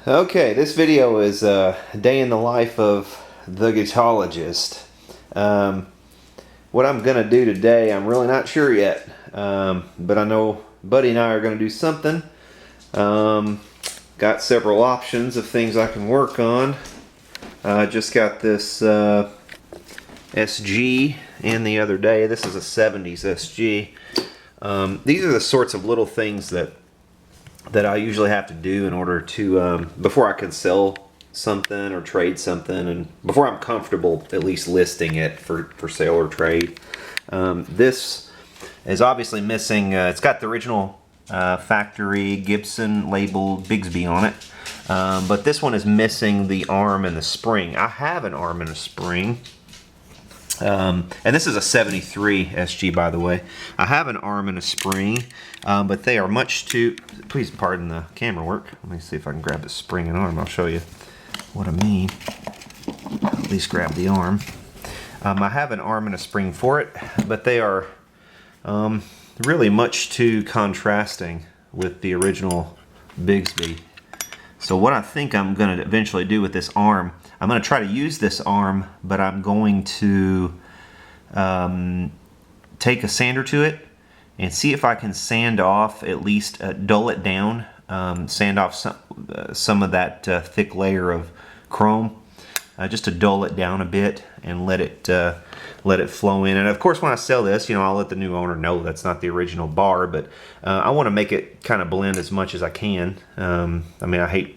Okay, this video is a day in the life of the Guitologist. What I'm going to do today, I'm really not sure yet, but I know Buddy and I are going to do something. Got several options of things I can work on. I just got this SG in the other day. This is a 70s SG. These are the sorts of little things that I usually have to do in order to, before I can sell something or trade something, and before I'm comfortable at least listing it for sale or trade. This is obviously missing, it's got the original factory Gibson labeled Bigsby on it, but this one is missing the arm and the spring. I have an arm and a spring. And this is a 73 SG, by the way. I have an arm and a spring, but they are much too... Please pardon the camera work. Let me see if I can grab the spring and arm. I'll show you what I mean. At least grab the arm. I have an arm and a spring for it, but they are really much too contrasting with the original Bigsby. So what I think I'm going to eventually do with this arm, I'm going to try to use this arm, but I'm going to take a sander to it and see if I can sand off, at least dull it down, sand off some of that thick layer of chrome, just to dull it down a bit and let it flow in. And of course, when I sell this, I'll let the new owner know that's not the original bar, but I want to make it kind of blend as much as I can. I mean, I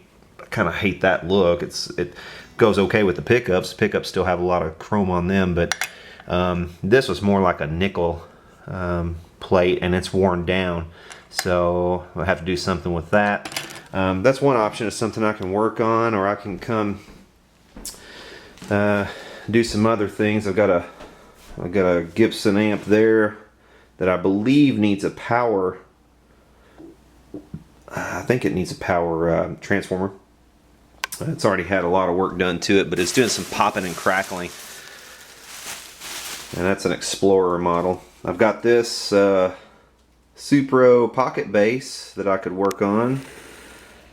kind of hate that look. It goes okay with the pickups. Pickups still have a lot of chrome on them, but this was more like a nickel plate, and it's worn down, so I'll have to do something with that. That's one option. It's something I can work on, or I can come do some other things. I've got a Gibson amp there that I believe needs a power. I think it needs a power transformer. It's already had a lot of work done to it, but it's doing some popping and crackling. And that's an Explorer model. I've got this Supro pocket bass that I could work on.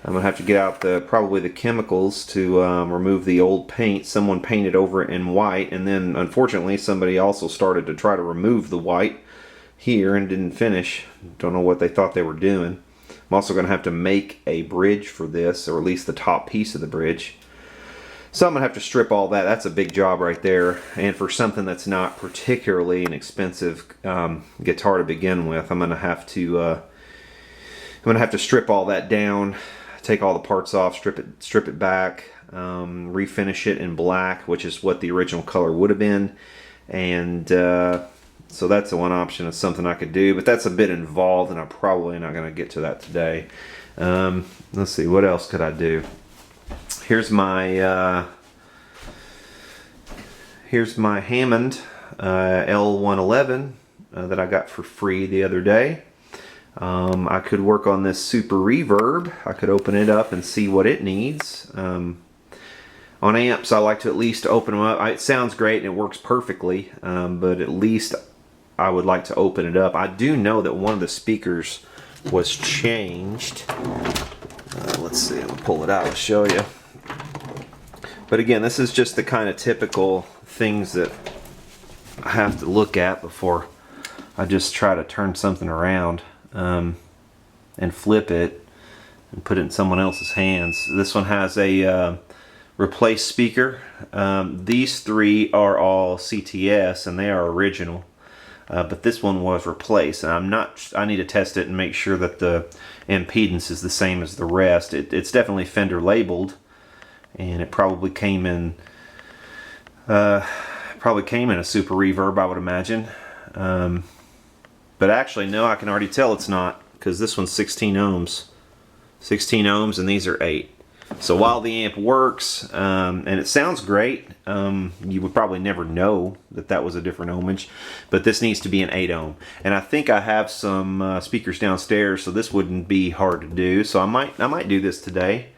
I'm gonna have to get out probably the chemicals to remove the old paint. Someone painted over it in white, and then unfortunately somebody also started to try to remove the white here and didn't finish. Don't know what they thought they were doing. I'm also going to have to make a bridge for this, or at least the top piece of the bridge. So I'm going to have to strip all that. That's a big job right there. And for something that's not particularly an expensive guitar to begin with, I'm going to have to strip all that down, take all the parts off, strip it back, refinish it in black, which is what the original color would have been. And so that's the one option of something I could do, but that's a bit involved, and I'm probably not going to get to that today. Let's see, what else could I do? Here's my Hammond L111 that I got for free the other day. I could work on this Super Reverb. I could open it up and see what it needs. On amps, I like to at least open them up. It sounds great and it works perfectly, but at least I would like to open it up. I do know that one of the speakers was changed. Let's see, I'll pull it out and show you. But again, this is just the kind of typical things that I have to look at before I just try to turn something around and flip it and put it in someone else's hands. This one has a replaced speaker. These three are all CTS and they are original. But this one was replaced, and I need to test it and make sure that the impedance is the same as the rest. It's definitely Fender labeled, and it probably came in a Super Reverb, I would imagine. But actually, no, I can already tell it's not, because this one's 16 ohms. 16 ohms, and these are 8. So while the amp works, and it sounds great, you would probably never know that was a different ohmage, but this needs to be an 8 ohm. And I think I have some speakers downstairs, so this wouldn't be hard to do. So I might do this today.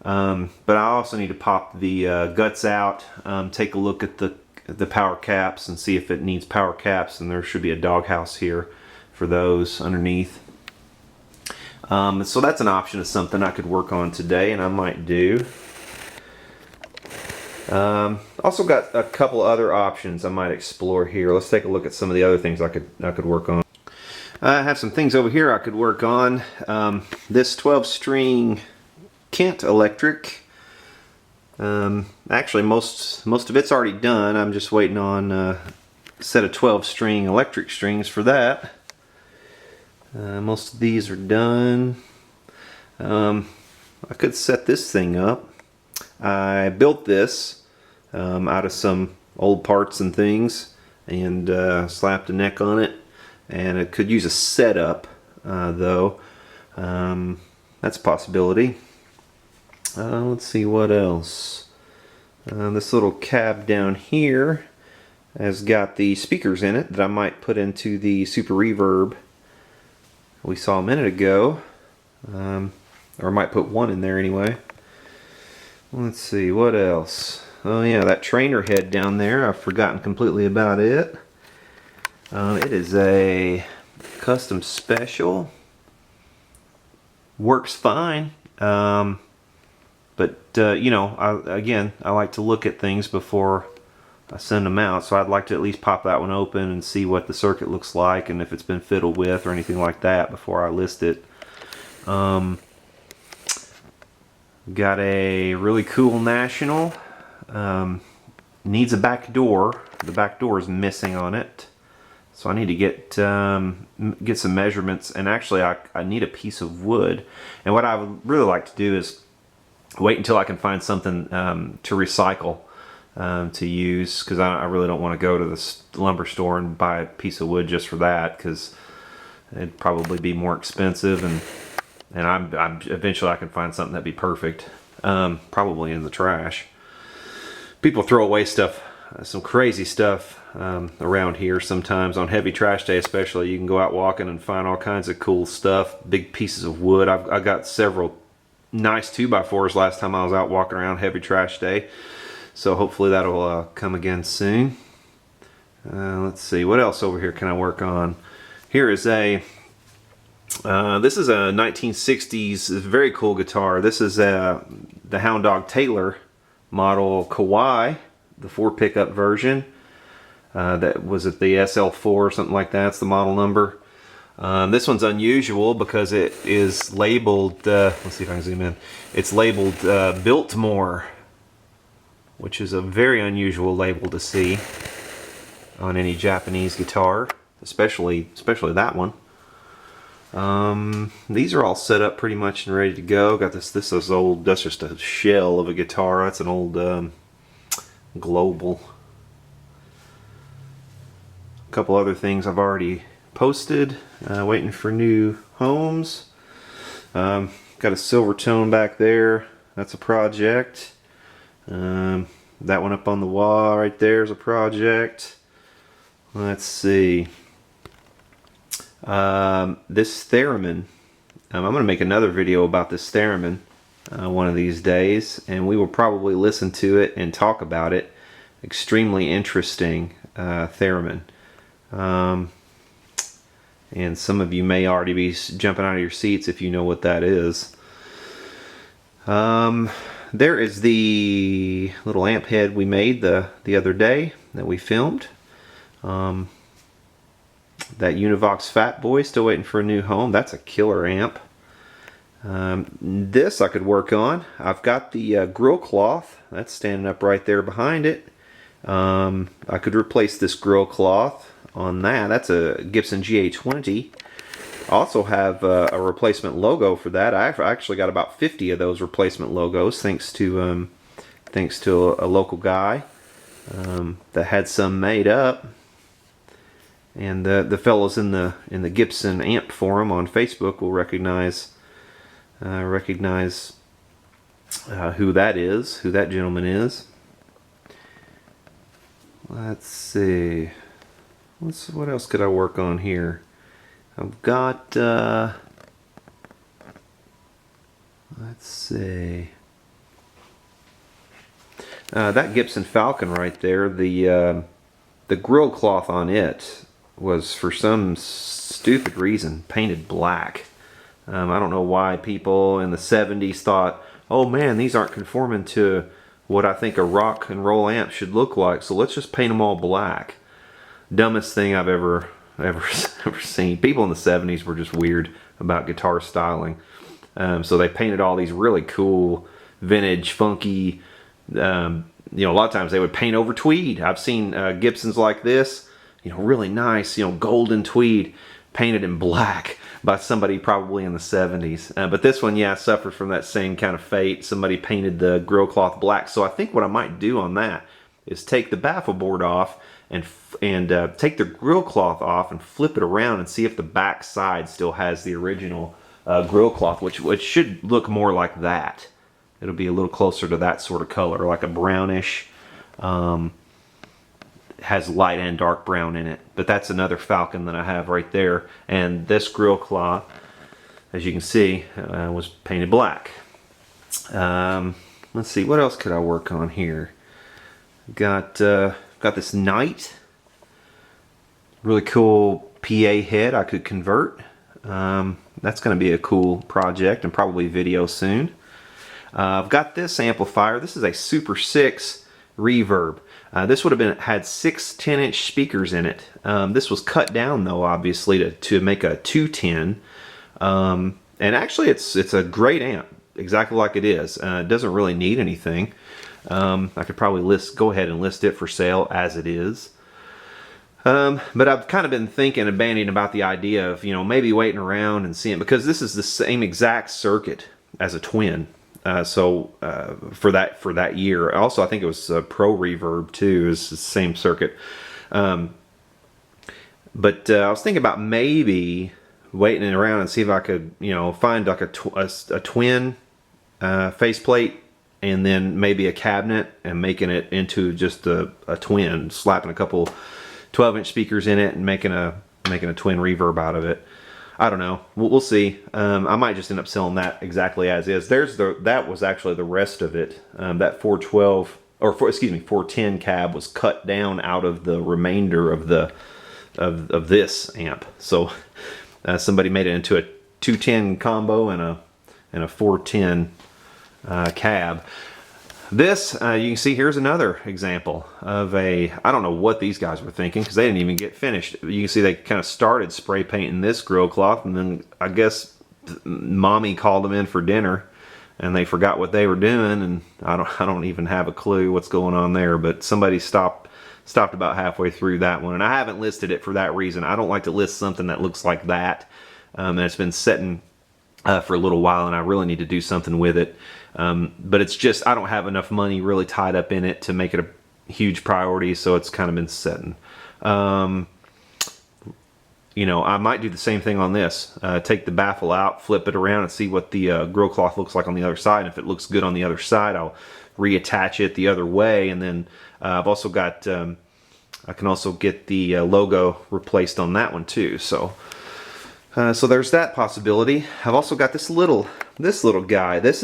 But I also need to pop the guts out, take a look at the power caps and see if it needs power caps, and there should be a doghouse here for those underneath. So that's an option of something I could work on today, and I might do. Also got a couple other options I might explore here. Let's take a look at some of the other things I could work on. I have some things over here I could work on. This 12-string Kent electric. Actually, most of it's already done. I'm just waiting on a set of 12-string electric strings for that. Most of these are done. I could set this thing up. I built this out of some old parts and things, and slapped a neck on it. And it could use a setup, though. That's a possibility. Let's see what else. This little cab down here has got the speakers in it that I might put into the super reverb we saw a minute ago. Or I might put one in there anyway. Let's see, what else? Oh yeah, that trainer head down there, I've forgotten completely about it. It is a custom special. Works fine. But you know, I like to look at things before I send them out, so I'd like to at least pop that one open and see what the circuit looks like and if it's been fiddled with or anything like that before I list it. Got a really cool National. Needs a back door. The back door is missing on it, so I need to get some measurements, and actually I need a piece of wood. And what I would really like to do is wait until I can find something to recycle to use, because I really don't want to go to the lumber store and buy a piece of wood just for that, because it'd probably be more expensive, and I'm eventually I can find something that'd be perfect, probably in the trash. People throw away stuff, some crazy stuff around here sometimes on heavy trash day especially. You can go out walking and find all kinds of cool stuff, big pieces of wood. I got several nice 2x4s last time I was out walking around heavy trash day, so hopefully that'll come again soon. Let's see, what else over here can I work on? Here is a this is a 1960s very cool guitar. This is the Hound Dog Taylor model Kauai, the 4-pickup version. That was at the SL4 or something like that. That's the model number. This one's unusual because it is labeled, let's see if I can zoom in. It's labeled Biltmore, which is a very unusual label to see on any Japanese guitar, especially that one. These are all set up pretty much and ready to go. Got this is old, that's just a shell of a guitar. That's an old Global. A couple other things I've already posted, waiting for new homes. Got a silver tone back there, that's a project. That one up on the wall right there is a project. Let's see. This theremin, I'm going to make another video about this theremin one of these days, and we will probably listen to it and talk about it. Extremely interesting theremin. And some of you may already be jumping out of your seats if you know what that is. There is the little amp head we made the other day that we filmed. That Univox Fat Boy, still waiting for a new home. That's a killer amp. This I could work on. I've got the grill cloth. That's standing up right there behind it. I could replace this grill cloth on that. That's a Gibson GA20. Also have a replacement logo for that. I've actually got about 50 of those replacement logos, thanks to a local guy that had some made up. And the fellows in the Gibson Amp forum on Facebook will recognize who that is, who that gentleman is. Let's see. What else could I work on here? I've got. Let's see. That Gibson Falcon right there. The grill cloth on it was, for some stupid reason, painted black. I don't know why people in the 70s thought, oh man, these aren't conforming to what I think a rock and roll amp should look like, so let's just paint them all black. Dumbest thing I've ever seen. People in the 70s were just weird about guitar styling. So they painted all these really cool, vintage, funky, you know, a lot of times they would paint over tweed. I've seen Gibsons like this, you know, really nice, you know, golden tweed painted in black by somebody probably in the 70s. But this one, yeah, suffered from that same kind of fate. Somebody painted the grill cloth black. So I think what I might do on that is take the baffle board off and take the grill cloth off and flip it around and see if the back side still has the original grill cloth, which should look more like that. It'll be a little closer to that sort of color, like a brownish, has light and dark brown in it. But that's another Falcon that I have right there. And this grill cloth, as you can see, was painted black. Let's see, what else could I work on here? Got this Knight, really cool PA head I could convert. That's going to be a cool project and probably video soon. I've got this amplifier. This is a Super 6 reverb. This would have had 6 10-inch speakers in it. This was cut down though, obviously, to make a 210. And actually it's a great amp, exactly like it is. It doesn't really need anything. I could probably go ahead and list it for sale as it is. But I've kind of been thinking and bandying about the idea of, you know, maybe waiting around and seeing, because this is the same exact circuit as a twin. For that year. Also, I think it was Pro Reverb too. It's the same circuit. But I was thinking about maybe waiting around and see if I could, you know, find like a twin faceplate and then maybe a cabinet and making it into just a twin, slapping a couple 12-inch speakers in it and making a twin reverb out of it. I don't know. We'll see. I might just end up selling that exactly as is. That was actually the rest of it. That 412 or 410 cab was cut down out of the remainder of this amp. So somebody made it into a 210 combo and a 410 cab. This, you can see, here's another example of I don't know what these guys were thinking, because they didn't even get finished. You can see they kind of started spray painting this grill cloth, and then I guess mommy called them in for dinner, and they forgot what they were doing, and I don't even have a clue what's going on there, but somebody stopped about halfway through that one, and I haven't listed it for that reason. I don't like to list something that looks like that, and it's been sitting for a little while, and I really need to do something with it. But it's just, I don't have enough money really tied up in it to make it a huge priority, so it's kind of been sitting. You know, I might do the same thing on this. Take the baffle out, flip it around, and see what the grill cloth looks like on the other side. And if it looks good on the other side, I'll reattach it the other way. And then I've also got, I can also get the logo replaced on that one too. So there's that possibility. I've also got this little guy. This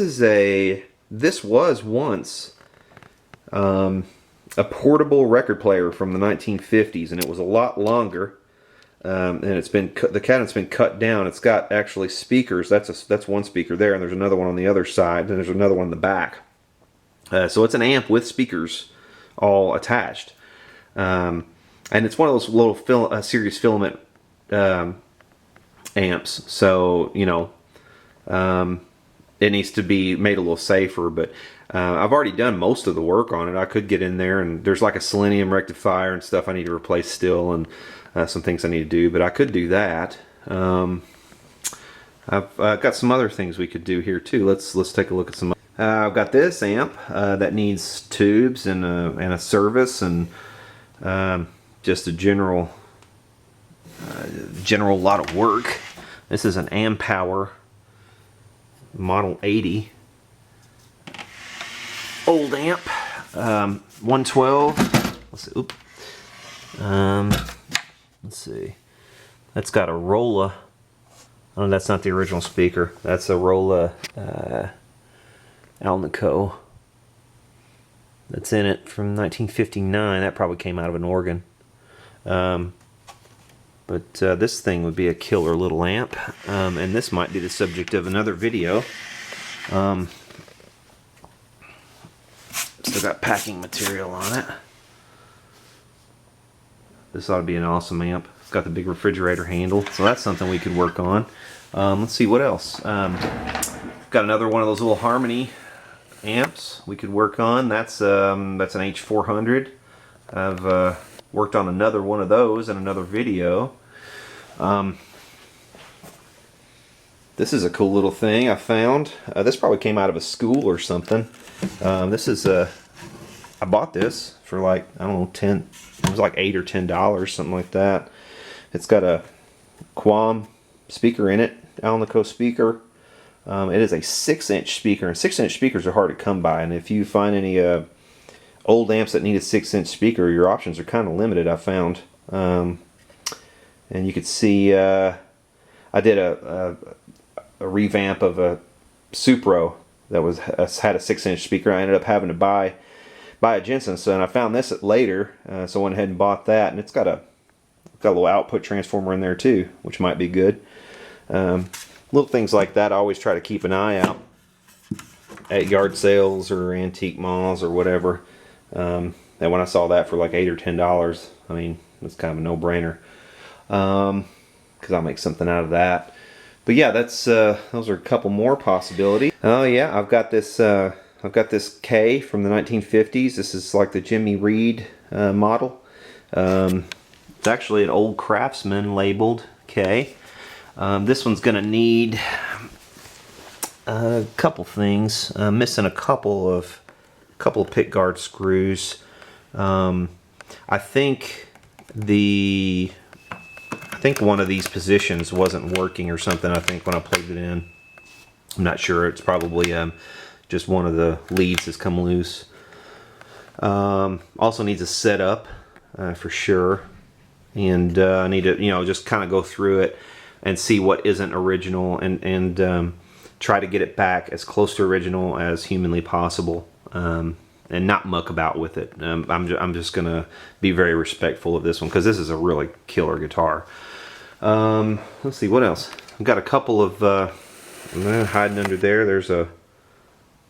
was once a portable record player from the 1950s, and it was a lot longer. And the cabinet's been cut down. It's got actually speakers. That's one speaker there, and there's another one on the other side, and there's another one in the back. So it's an amp with speakers all attached, and it's one of those little series filament amps. So you know, it needs to be made a little safer. But I've already done most of the work on it. I could get in there, and there's like a selenium rectifier and stuff I need to replace still, and some things I need to do, but I could do that. I've got some other things we could do here too. Let's take a look at some. I've got this amp that needs tubes and a service and just a general lot of work. This is an Ampower Model 80 old amp, 112. Let's see. Oops. Let's see. That's got a Rolla. Oh, that's not the original speaker. That's a Rolla Alnico. That's in it from 1959. That probably came out of an organ. But this thing would be a killer little amp, and this might be the subject of another video. Still got packing material on it. This ought to be an awesome amp. It's got the big refrigerator handle, so that's something we could work on. Let's see what else. Got another one of those little Harmony amps we could work on. That's an H400. I've worked on another one of those in another video. This is a cool little thing I found. This probably came out of a school or something. This is I bought this for like, I don't know, 10. It was like $8 or $10, something like that. It's got a Quam speaker in it, Alnico speaker. It is a 6-inch speaker, and 6-inch speakers are hard to come by. And if you find any old amps that need a 6-inch speaker, your options are kind of limited, I found. And you could see I did a revamp of a Supro that had a 6-inch speaker. I ended up having to buy a Jensen, and I found this later, so I went ahead and bought that, and it's got a little output transformer in there too, which might be good. Little things like that I always try to keep an eye out at yard sales or antique malls or whatever. And when I saw that for like $8 or $10, I mean, it's kind of a no-brainer, because I'll make something out of that. But yeah, that's those are a couple more possibilities. Oh yeah, I've got this K from the 1950s. This is like the Jimmy Reed model. It's actually an old Craftsman labeled K. This one's gonna need a couple things. Missing a couple of pick guard screws. I think one of these positions wasn't working or something, I think, when I plugged it in. I'm not sure. It's probably just one of the leads has come loose. Also needs a setup for sure. And I need to, just kind of go through it and see what isn't original, and try to get it back as close to original as humanly possible, and not muck about with it. I'm just gonna be very respectful of this one, because this is a really killer guitar. Let's see what else. I've got a couple of hiding under there. There's a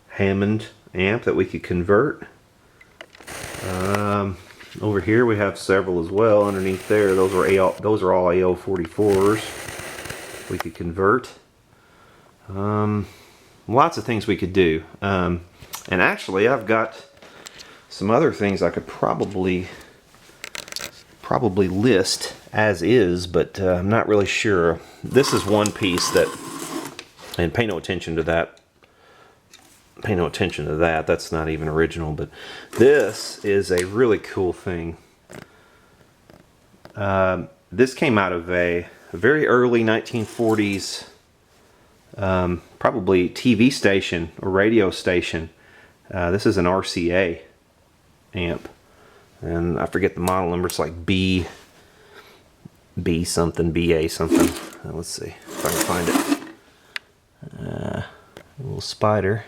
Hammond amp that we could convert. Over here we have several as well. Underneath there, those are all AO44s we could convert. Lots of things we could do. And actually, I've got some other things I could probably list as is, but I'm not really sure. This is one piece that, and pay no attention to that. Pay no attention to that. That's not even original, but this is a really cool thing. This came out of a very early 1940s, probably TV station or radio station. This is an RCA amp, and I forget the model number. It's like B something, BA something. Let's see if I can find it. A little spider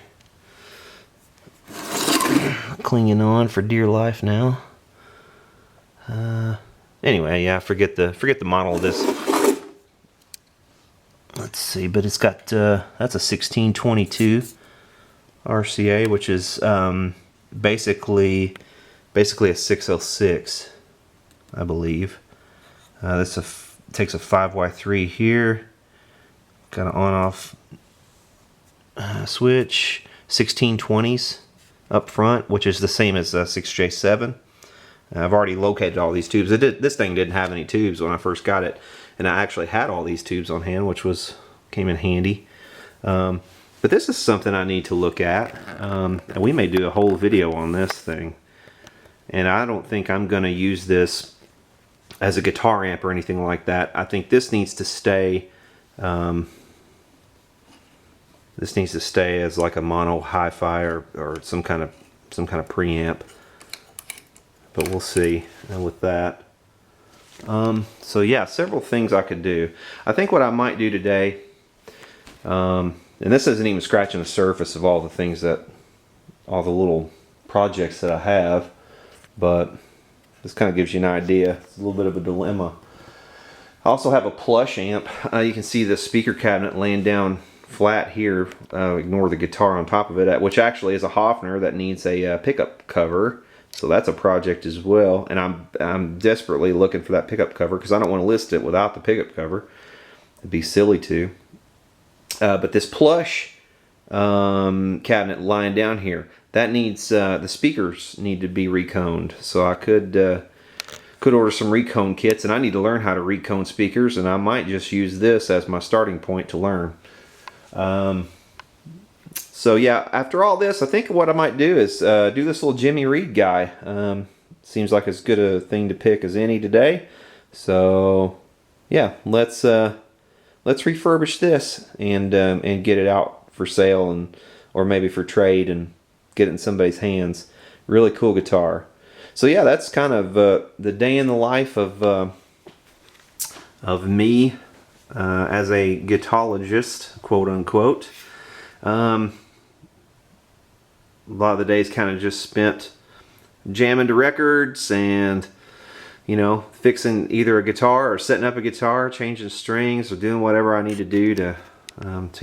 clinging on for dear life now. Anyway, yeah, forget the model of this. Let's see, but it's got that's a 1622 RCA, which is basically a 606, I believe. This takes a 5Y3 here. Got an on-off switch. 1620s up front, which is the same as 6J7. I've already located all these tubes. This thing didn't have any tubes when I first got it, and I actually had all these tubes on hand, which came in handy. But this is something I need to look at, and we may do a whole video on this thing. And I don't think I'm going to use this as a guitar amp or anything like that. I think this needs to stay. This needs to stay as like a mono hi-fi or some kind of preamp. But we'll see with that. So yeah, several things I could do. I think what I might do today, and this isn't even scratching the surface of all the little projects that I have, but this kind of gives you an idea. It's a little bit of a dilemma. I also have a plush amp. You can see the speaker cabinet laying down flat here. Ignore the guitar on top of it, which actually is a Hofner that needs a pickup cover. So that's a project as well. And I'm desperately looking for that pickup cover because I don't want to list it without the pickup cover. It'd be silly to. But this plush cabinet lying down here, that needs the speakers need to be reconed. So I could order some recone kits, and I need to learn how to recone speakers, and I might just use this as my starting point to learn. So yeah, after all this, I think what I might do is do this little Jimmy Reed guy. Seems like as good a thing to pick as any today. So yeah, let's refurbish this and get it out for sale, and or maybe for trade, and get it in somebody's hands. Really cool guitar. So yeah, that's kind of the day in the life of me as a guitologist, quote unquote. A lot of the days kind of just spent jamming to records and, you know, fixing either a guitar or setting up a guitar, changing strings, or doing whatever I need to do to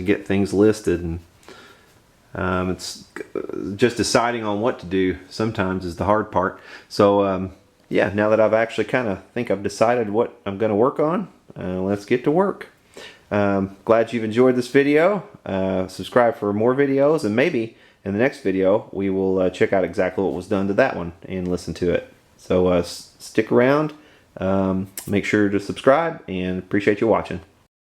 get things listed. And it's just deciding on what to do sometimes is the hard part. So yeah, now that I've actually kind of think I've decided what I'm going to work on, let's get to work. Glad you've enjoyed this video. Subscribe for more videos, and maybe in the next video we will check out exactly what was done to that one and listen to it. So stick around, make sure to subscribe, and appreciate you watching.